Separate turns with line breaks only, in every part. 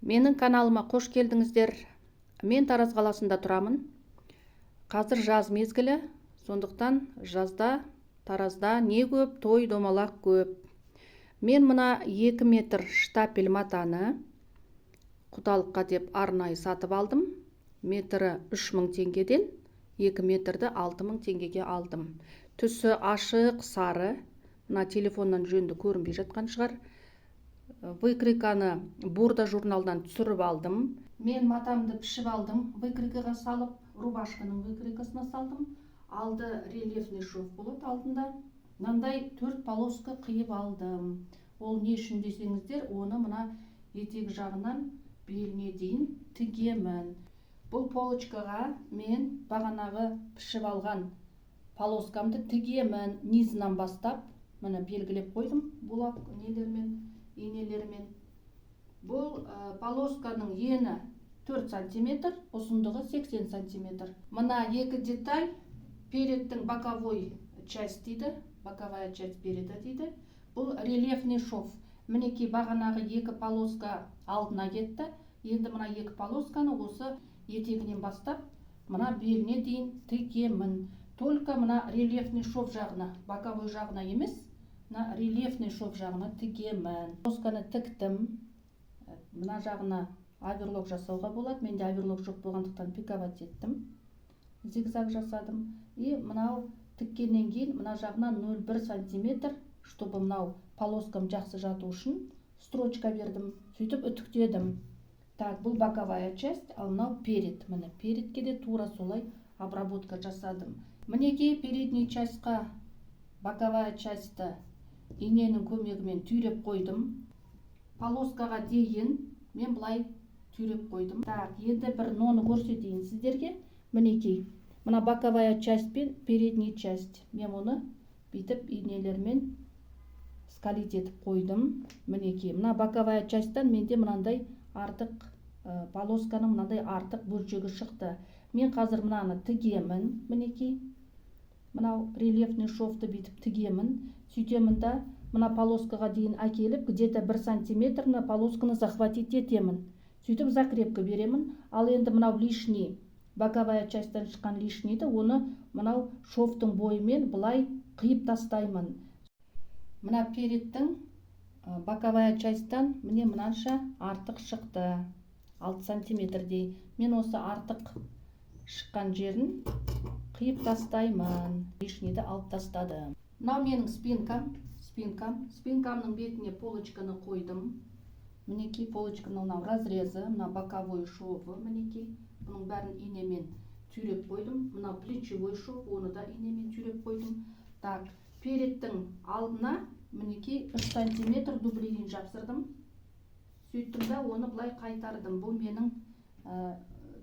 Менің каналыма қош келдіңіздер. Мен Тараз қаласында тұрамын. Қазір жаз мезгілі, сондықтан жазда Таразда не көп, той домалақ көп. Мен мына 2 метр штапель матаны құдалыққа деп арнайы сатып алдым. Метрі 3000 теңгеден 2 метрді 6000 теңгеге алдым. Түсі ашық, сары. Мына телефоннан жөнді көрінбей жатқан шығар. Выкриканы Бурда журналдан түсіріп алдым. Мен матамды пішіп алдым. Выкрикаға салып, рубашканың выкрикасына салдым. Алды рельефный шов болады алдында. Мынандай 4 полоска қиып алдым. Ол не үшін десеңіздер, оны мына етек жағынан беліне дейін тігемін. Бұл полочкаға мен бағанағы пішіп алған полоскамды тігемін. Низынан бастап, міне белгілеп қойдым бұлақ нелермен, инелермен. Бұл полосканың ені 4 сантиметр, ұзындығы 80 сантиметр. Мына 2 деталь передтің боковой часть дейді, боковая часть переда дейді. Бұл рельефный шов. Мінекей бағанағы 2 полоска алдына кетті. Енді мына 2 полосканы осы етегінен бастап, мына беліне дейін тігемін. Только мына рельефный шов жағына, боковой жағына емес, мына рельефный шов жағына тігемін. Полосканы тіктім. Мына жағына оверлок жасауға болады. Менде оверлок жоқ болғандықтан пиковать еттім. Зигзаг жасадым. И мынау тіккеннен кейін мына жағына 0,1 сантиметр, чтобы мынау полоскам жақсы жату үшін строчка бердім. Сөйтіп үтіктедім. Так, бұл боковая часть, ал мынау перед. Міне передке де тура солай обработка жасадым. Мінекей передний частьқа боковая частьті иненің көмегімен түйреп қойдым. Полоскаға дейін мен бұлай түйреп қойдым. Так, енді бір ноны көрсетейін сіздерге. Мінекей, мына боковая часть пен передний часть. Мен оны бүйтіп инелермен скалить етіп қойдым. Мінекей, мына боковая частьтан менде мынандай артық полосканың мынандай артық бөлшегі шықты. Мен қазір мынаны тігемін. Мінекей, мынау рельефный шовты бүйтіп тігемін. Сөйтемін да мына полоскаға дейін әкеліп, где-то 1 сантиметр мына полосканы захватить етемін. Сөйтіп закрепка беремін. Ал енді мынау лишний, боковая частьтан шыққан лишнийді, оны мынау шовтың бойымен былай қиып тастаймын. Мына передтің боковая частьтан міне мынанша артық шықты. 6 сантиметрдей. Мен осы артық шыққан жерін қиып тастаймын. Лишнийді алып тастадым. Мынау менің спинкам. Спинкамның бетіне полочканы қойдым. Мінекей полочканың мынау разрезы, мына боковой шовы, мінекей. Бұның бәрін инемен түйреп қойдым. Мынау плечевой шов, оны да инемен түйреп қойдым. Так, передтің алдына мінекей 3 сантиметр дублерин жапсырдым. Сөйттім да оны бұлай қайтардым. Бұл менің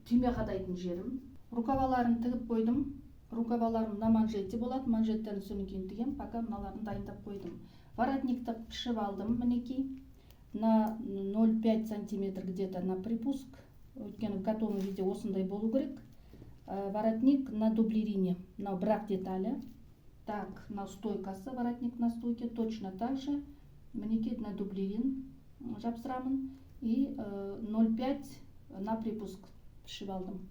түйме қадайтын жерім. Рукаваларын тігіп қойдым. Рукаваларым на манжетте болады. Манжеттерін содан кейін тігем. Пока мыналарын дайындап қойдым. Воротникті пішіп алдым. Мінекей на 0,5 сантиметр где-то на припуск. Өйткені в готовом виде осындай болу керек. Воротник на дублерине. Мынау бірақ деталі. Так, на стойкасы, воротник на стойке точно так же. Мінекей на дублерин жапсырамын. И 0,5 на припуск пішіп алдым.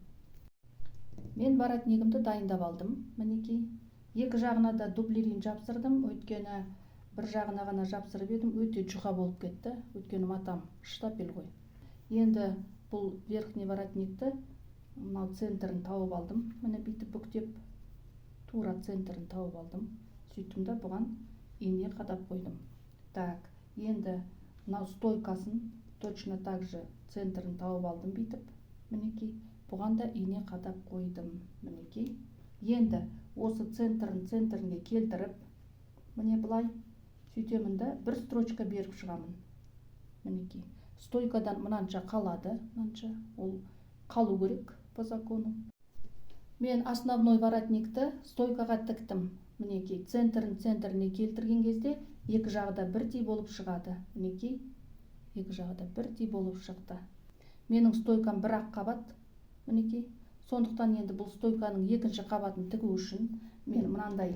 Мен воротнигімді дайындап алдым. Мінекей. Екі жағына да дублерин жапсырдым. Өйткені бір жағына ғана жапсырып едім, өте жұқа болып кетті. Өйткені матам штапель ғой. Енді бұл верхний воротникті мынау центрін тауып алдым. Міне бүйтіп бүктеп, тура центрін тауып алдым. Сөйттім да бұған ине қадап қойдым. Так, енді мынау стойкасын точно так же центрін тауып алдым бүйтіп. Мінекей, бұған да ине қадап қойдым. Мінекей. Енді осы центріне келтіріп, міне бұлай сөйтемін да бір строчка беріп шығамын. Мінекей. Стойкадан мынанша қалады, мынанша. Ол қалу керек по закону. Мен основной воротникті стойкаға тіктім. Мінекей, центріне келтірген кезде екі жағда бірдей болып шығады. Мінекей, екі жағда бірдей болып шықты. Менің стойкам бір ақ қабат. Мінекей, сондықтан енді бұл стойканың екінші қабатын тігу үшін мен мынандай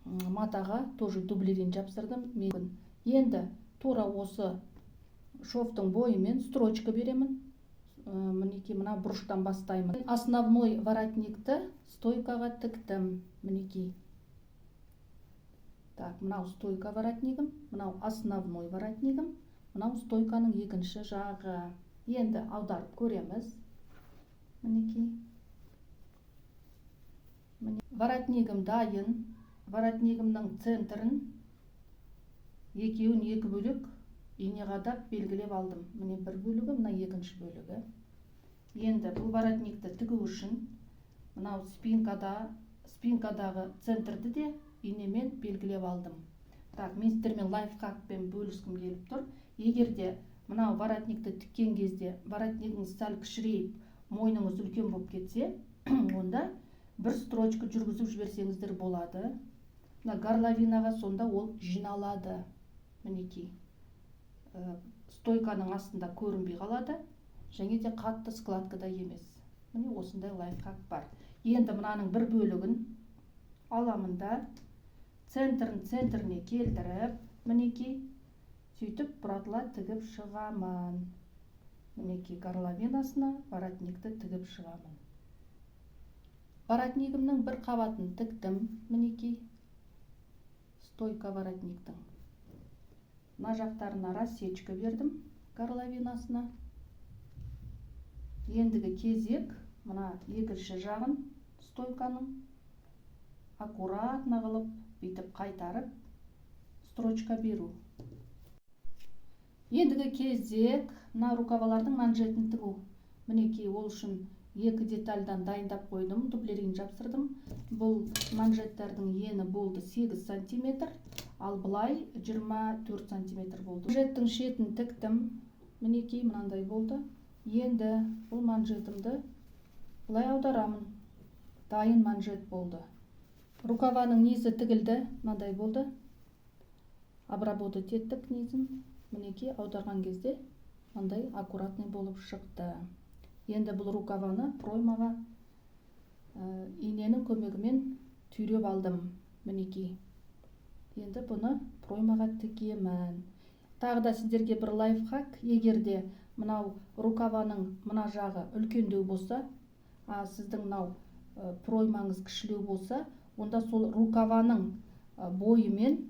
матаға тоже дублерин жапсырдым. Енді тура осы шовтың бойымен строчка беремін. Мінекей мына бұрыштан бастаймын. Основной воротникті стойкаға тіктім. Мінекей. Так, мынау стойка воротнигім, мынау основной воротнигім, мынау стойканың екінші жағы. Енді аударып көреміз. Мінекей. Воротнигім дайын. Воротнигімнің центрін екеуін екі бөлік ине қадап белгілеп алдым. Міне бір бөлігі, мына екінші бөлігі. Енді бұл воротникті тігу үшін мынау спинкадағы центрді де инемен белгілеп алдым. Так, мен сіздермен лайфхакпен бөліскім келіп тұр. Егерде мынау воротникті тіккен кезде воротнигіңіз сәл кішірейіп, мойныңыз үлкен болып кетсе, онда бір строчка жүргізіп жіберсеңіздер болады. Мына горловинаға сонда ол жиналады. Мінекей. Стойканың астында көрінбей қалады, және де қатты складкада емес. Міне осындай лайфхак бар. Енді мынаның бір бөлігін аламын да, центріне келтіріп, мінекей, сөйтіп бұратыла тігіп шығамын. Мінекей, горловинасына воротникті тігіп шығамын. Воротнигімнің бір қабатын тіктім, мінекей, стойка воротниктің. Мына жақтарына рассечка бердім горловинасына. Ендігі кезек, мына екінші жағын стойканың аккуратно қылып, бүйтіп қайтарып, строчка беру. Ендігі кезек, мына рукавалардың манжетін тігу. Мінекей, ол үшін екі детальдан дайындап қойдым, дублерин жапсырдым. Бұл манжеттердің ені болды 8 сантиметр, ал бұлай 24 сантиметр болды. Манжеттің шетін тіктім, мінекей, мынандай болды. Енді бұл манжетімді бұлай аударамын. Дайын манжет болды. Рукаваның низі тігілді, мынандай болды. Обработать еттік низін. Мінекей, аударған кезде мынандай аккуратный болып шықты. Енді бұл рукаваны проймаға иненің көмегімен түйреп алдым. Мінекей. Енді бұны проймаға тігемін. Тағы да сіздерге бір лайфхак. Егерде мынау рукаваның мына жағы үлкендеу болса, сіздің мынау проймаңыз кішілеу болса, онда сол рукаваның бойымен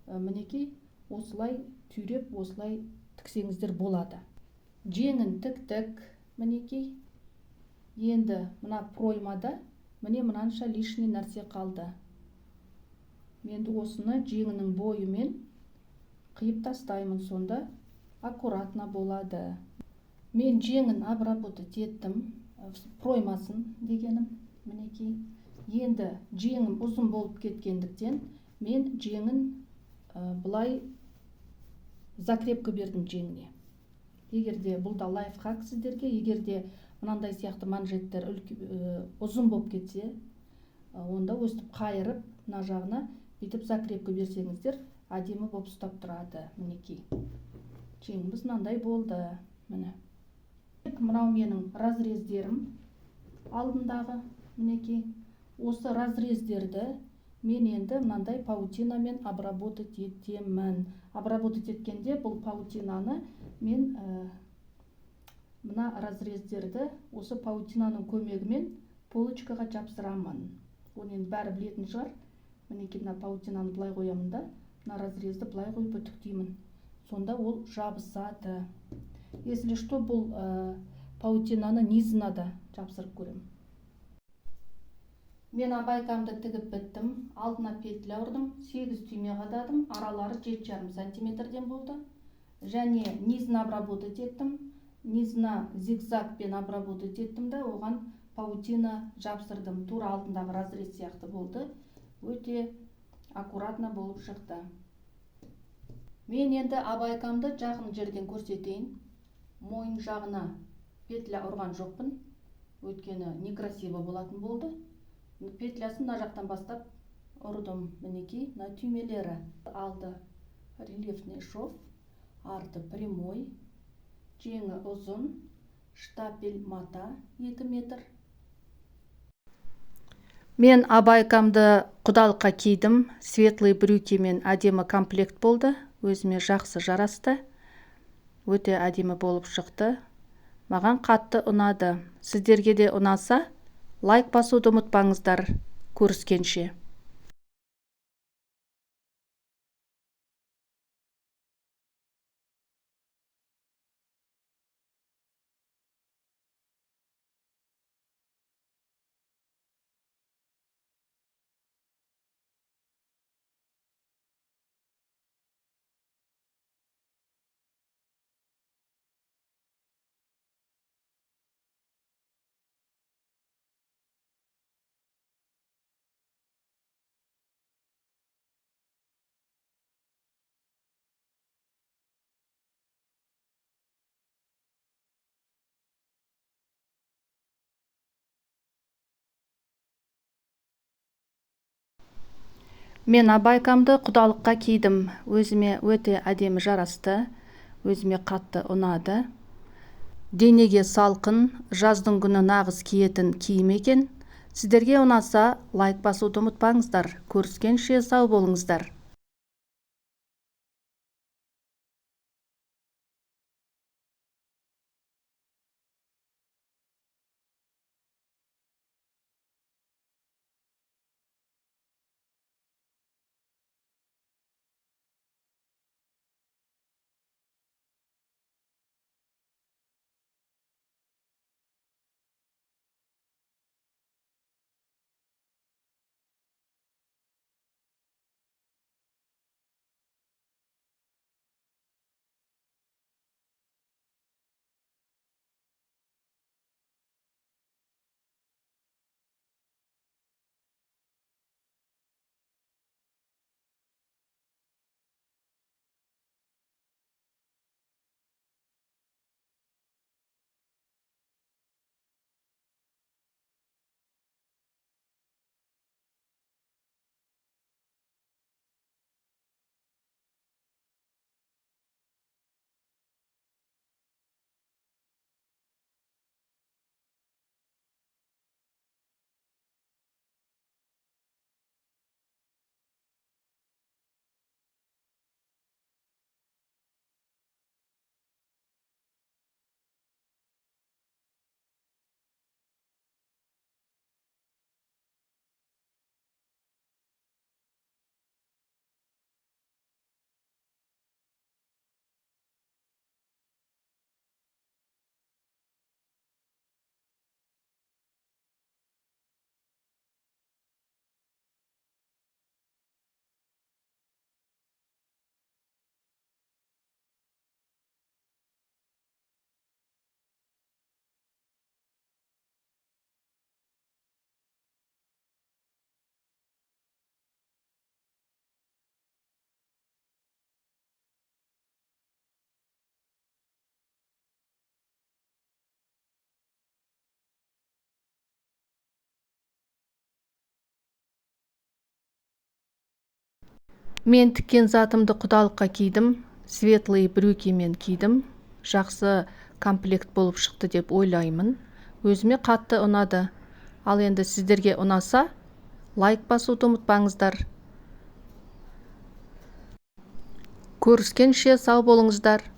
мінекей осылай түйреп, осылай тіксеңіздер болады. Жеңін тіктік. Мінекей, енді мына проймада міне мынанша лишний нәрсе қалды. Енді осыны жеңінің бойымен қиып тастаймын, сонда аккуратно болады. Мен жеңін обработать еттім, проймасын дегенім. Мінекей, енді жеңім ұзын болып кеткендіктен мен жеңін бұлай закрепка бердім жеңіне. Егерде бұл да лайфхак сіздерге, егерде мынандай сияқты манжеттер ұзын болып кетсе, онда өстіп қайырып, мына жағына бүйтіп закрепка берсеңіздер, әдемі болып ұстап тұрады. Мінекей. Жеңіміз мынандай болды. Міне. Мынау менің разрездерім алдындағы. Мінекей. Осы разрездерді мен енді мынандай паутинамен обработать етемін. Обработать еткенде бұл паутинаны мен мына разрездерді осы паутинаның көмегімен полочкаға жапсырамын. Оны енді бәрі білетін шығар. Мінекей, мына паутинаны былай қоямын да, мына разрезді былай қойып үтіктеймін. Сонда ол жабысады. Если что, бұл паутинаны низына да жапсырып көрем. Мен абайкамды тігіп біттім. Алдына петля ұрдым, 8 түйме қададым, аралары 7,5 сантиметрден болды. Және низін обработать еттім. Низына зигзагпен обработать еттім да, оған паутина жапсырдым. Тура алдындағы разрез сияқты болды. Өте аккуратно болып шықты. Мен енді абайкамды жағын жерден көрсетейін. Мойын жағына петля ұрған жоқпын. Өткені некрасиво болатын болды. Петлясын мына жақтан бастап ұрдым. Мінекей, мына түймелері алды. Рельефный шов, арты прямой, жеңі ұзын, штапель мата 2 метр. Мен абайкамды құдалыққа кидім. Светлый брюкимен әдемі комплект болды. Өзіме жақсы жарасты. өте әдемі болып шықты. Маған қатты ұнады. Сіздерге де ұнаса, лайк басуды ұмытпаңыздар. Көріскенше. Мен абайкамды құдалыққа кидім. Өзіме өте әдемі жарасты. Өзіме қатты ұнады. Денеге салқын, жаздың күні нағыз киетін киім екен. Сіздерге ұнаса, лайк басуды ұмытпаңыздар. Көріскенше сау болыңыздар. Мен тіккен затымды құдалыққа кидім. Светлый брюкимен кидім. Жақсы комплект болып шықты деп ойлаймын. Өзіме қатты ұнады. Ал енді сіздерге ұнаса, лайк басуды ұмытпаңыздар. Көріскенше сау болыңыздар.